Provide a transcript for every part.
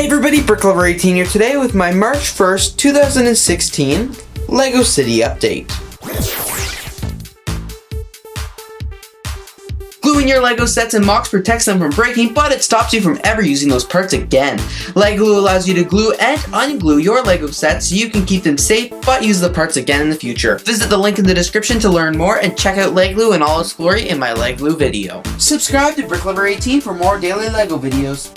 Hey everybody, BrickLover18 here today with my March 1st, 2016 LEGO City update. Gluing your LEGO sets and MOCs protects them from breaking, but it stops you from ever using those parts again. LEGO allows you to glue and unglue your LEGO sets so you can keep them safe, but use the parts again in the future. Visit the link in the description to learn more and check out LEGO in all its glory in my LEGO video. Subscribe to BrickLover18 for more daily LEGO videos.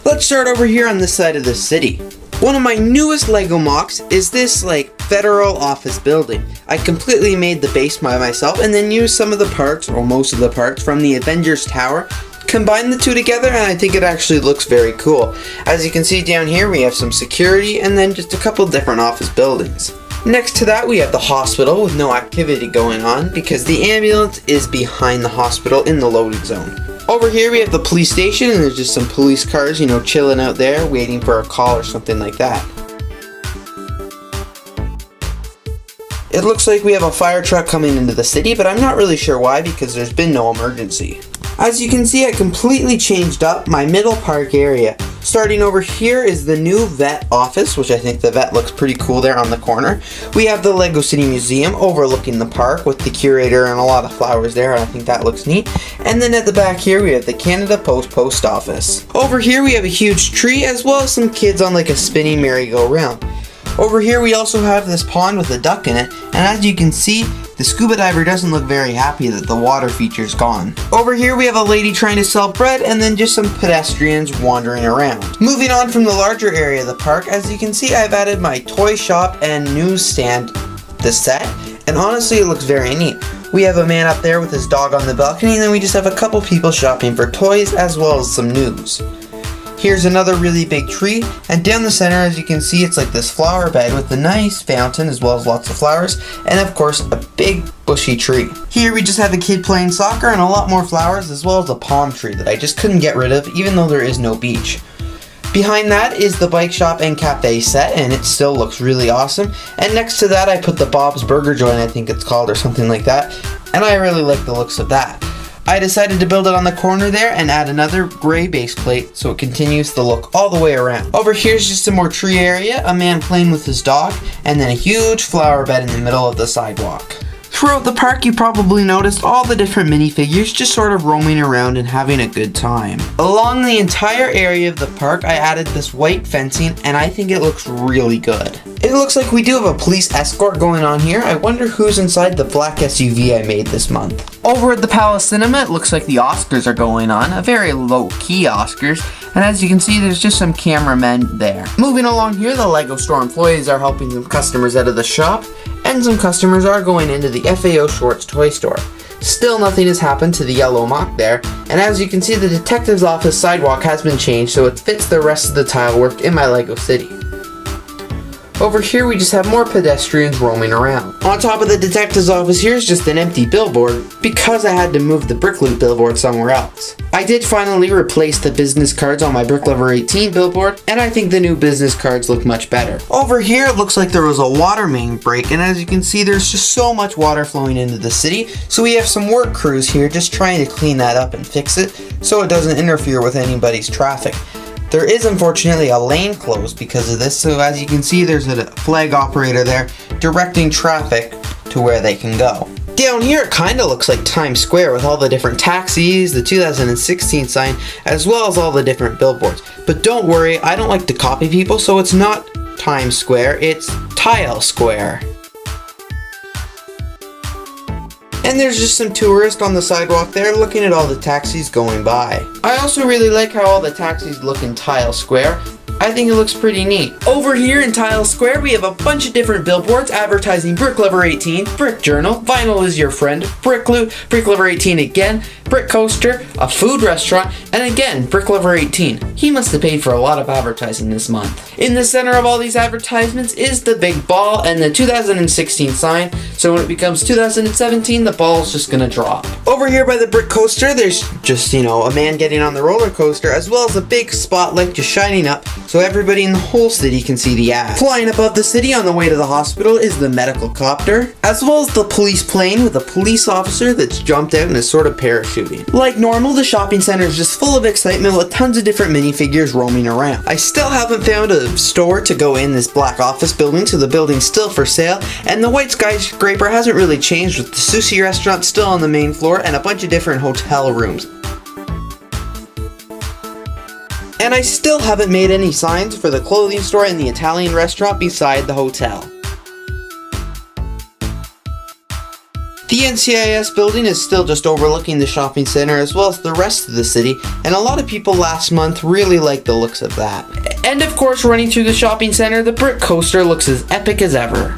Let's start over here on this side of the city. One of my newest LEGO MOCs is this federal office building. I completely made the base by myself and then used some of the parts, or most of the parts, from the Avengers Tower. Combined the two together and I think it actually looks very cool. As you can see down here we have some security and then just a couple different office buildings. Next to that we have the hospital with no activity going on because the ambulance is behind the hospital in the loading zone. Over here we have the police station and there's just some police cars, chilling out there waiting for a call or something like that. It looks like we have a fire truck coming into the city, but I'm not really sure why because there's been no emergency. As you can see, I completely changed up my middle park area. Starting over here is the new vet office, which I think the vet looks pretty cool there on the corner. We have the LEGO City Museum overlooking the park with the curator and a lot of flowers there, and I think that looks neat. And then at the back here we have the Canada Post Office. Over here we have a huge tree as well as some kids on a spinning merry-go-round. Over here we also have this pond with a duck in it, and as you can see, the scuba diver doesn't look very happy that the water feature's gone. Over here we have a lady trying to sell bread and then just some pedestrians wandering around. Moving on from the larger area of the park, as you can see I've added my toy shop and newsstand this set, and honestly it looks very neat. We have a man up there with his dog on the balcony and then we just have a couple people shopping for toys as well as some news. Here's another really big tree, and down the center as you can see it's like this flower bed with a nice fountain as well as lots of flowers, and of course a big bushy tree. Here we just have a kid playing soccer and a lot more flowers as well as a palm tree that I just couldn't get rid of even though there is no beach. Behind that is the bike shop and cafe set, and it still looks really awesome, and next to that I put the Bob's Burger Joint, I think it's called, or something like that, and I really like the looks of that. I decided to build it on the corner there and add another gray base plate so it continues the look all the way around. Over here's just a more tree area, a man playing with his dog, and then a huge flower bed in the middle of the sidewalk. Throughout the park you probably noticed all the different minifigures just sort of roaming around and having a good time. Along the entire area of the park I added this white fencing and I think it looks really good. It looks like we do have a police escort going on here. I wonder who's inside the black SUV I made this month. Over at the Palace Cinema it looks like the Oscars are going on, a very low-key Oscars, and as you can see there's just some cameramen there. Moving along here the LEGO store employees are helping some customers out of the shop, and some customers are going into the FAO Schwarz toy store. Still nothing has happened to the yellow MOC there, and as you can see the detective's office sidewalk has been changed so it fits the rest of the tile work in my LEGO City. Over here we just have more pedestrians roaming around. On top of the detective's office here is just an empty billboard because I had to move the BrickLoot billboard somewhere else. I did finally replace the business cards on my BrickLover18 billboard, and I think the new business cards look much better. Over here it looks like there was a water main break, and as you can see there's just so much water flowing into the city, so we have some work crews here just trying to clean that up and fix it so it doesn't interfere with anybody's traffic. There is unfortunately a lane closed because of this, so as you can see there's a flag operator there directing traffic to where they can go. Down here it kinda looks like Times Square with all the different taxis, the 2016 sign, as well as all the different billboards. But don't worry, I don't like to copy people, so it's not Times Square, it's Tile Square. And there's just some tourists on the sidewalk there looking at all the taxis going by. I also really like how all the taxis look in Tile Square. I think it looks pretty neat. Over here in Tile Square, we have a bunch of different billboards advertising Brick Lover 18, Brick Journal, Vinyl is Your Friend, Brick Loot, Brick Lover 18 again, Brick Coaster, a food restaurant, and again, Brick Lover 18. He must have paid for a lot of advertising this month. In the center of all these advertisements is the big ball and the 2016 sign, so when it becomes 2017, the ball's just gonna drop. Over here by the Brick Coaster, there's just, a man getting on the roller coaster, as well as a big spotlight just shining up so everybody in the whole city can see the ad. Flying above the city on the way to the hospital is the medical copter, as well as the police plane with a police officer that's jumped out and is sort of parachuting. Like normal, the shopping center is just full of excitement with tons of different minifigures roaming around. I still haven't found a store to go in this black office building, so the building's still for sale, and the white skyscraper hasn't really changed, with the sushi restaurant still on the main floor and a bunch of different hotel rooms. And I still haven't made any signs for the clothing store and the Italian restaurant beside the hotel. The NCIS building is still just overlooking the shopping center as well as the rest of the city, and a lot of people last month really liked the looks of that. And of course, running through the shopping center, the Brick Coaster looks as epic as ever.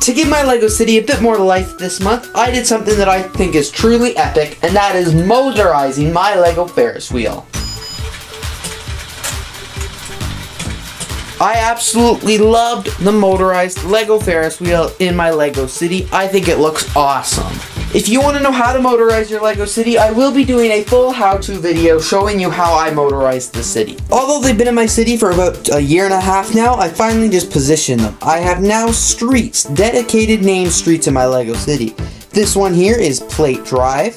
To give my LEGO City a bit more life this month, I did something that I think is truly epic, and that is motorizing my LEGO Ferris wheel. I absolutely loved the motorized LEGO Ferris wheel in my LEGO City. I think it looks awesome. If you want to know how to motorize your LEGO City, I will be doing a full how-to video showing you how I motorized the city. Although they've been in my city for about a year and a half now, I finally just positioned them. I have now streets, dedicated named streets in my LEGO City. This one here is Plate Drive.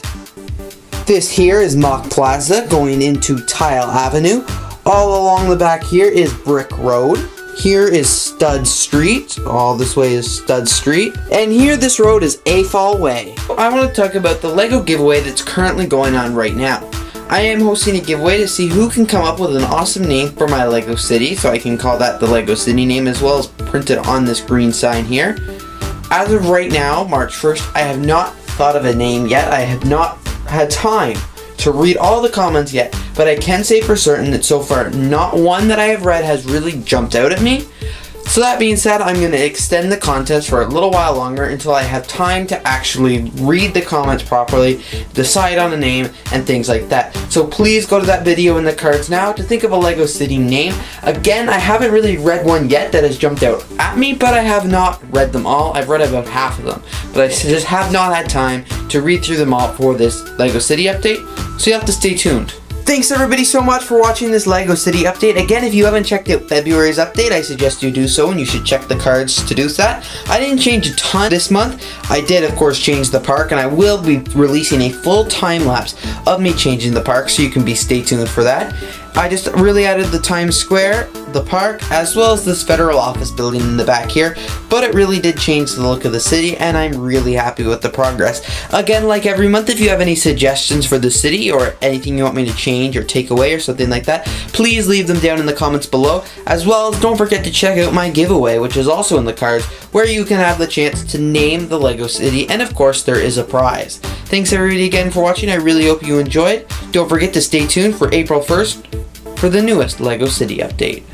This here is Mock Plaza going into Tile Avenue. All along the back here is Brick Road. Here is Stud Street. All this way is Stud Street. And here this road is AFAL Way. I want to talk about the LEGO giveaway that's currently going on right now. I am hosting a giveaway to see who can come up with an awesome name for my LEGO City, so I can call that the LEGO City name as well as printed on this green sign here. As of right now, March 1st, I have not thought of a name yet. I have not had time to read all the comments yet, but I can say for certain that so far not one that I have read has really jumped out at me. So that being said, I'm going to extend the contest for a little while longer until I have time to actually read the comments properly, decide on a name, and things like that. So please go to that video in the cards now to think of a LEGO City name. Again, I haven't really read one yet that has jumped out at me, but I have not read them all. I've read about half of them, but I just have not had time to read through them all for this LEGO City update, so you have to stay tuned. Thanks everybody so much for watching this LEGO City update. Again, if you haven't checked out February's update, I suggest you do so, and you should check the cards to do that. I didn't change a ton this month. I did, of course, change the park, and I will be releasing a full time lapse of me changing the park, so you can stay tuned for that. I just really added the Times Square, the park, as well as this federal office building in the back here, but it really did change the look of the city, and I'm really happy with the progress. Again, like every month, if you have any suggestions for the city or anything you want me to change or take away or something like that, please leave them down in the comments below, as well as don't forget to check out my giveaway, which is also in the cards, where you can have the chance to name the LEGO City, and of course there is a prize. Thanks everybody again for watching. I really hope you enjoyed. Don't forget to stay tuned for April 1st for the newest LEGO City update.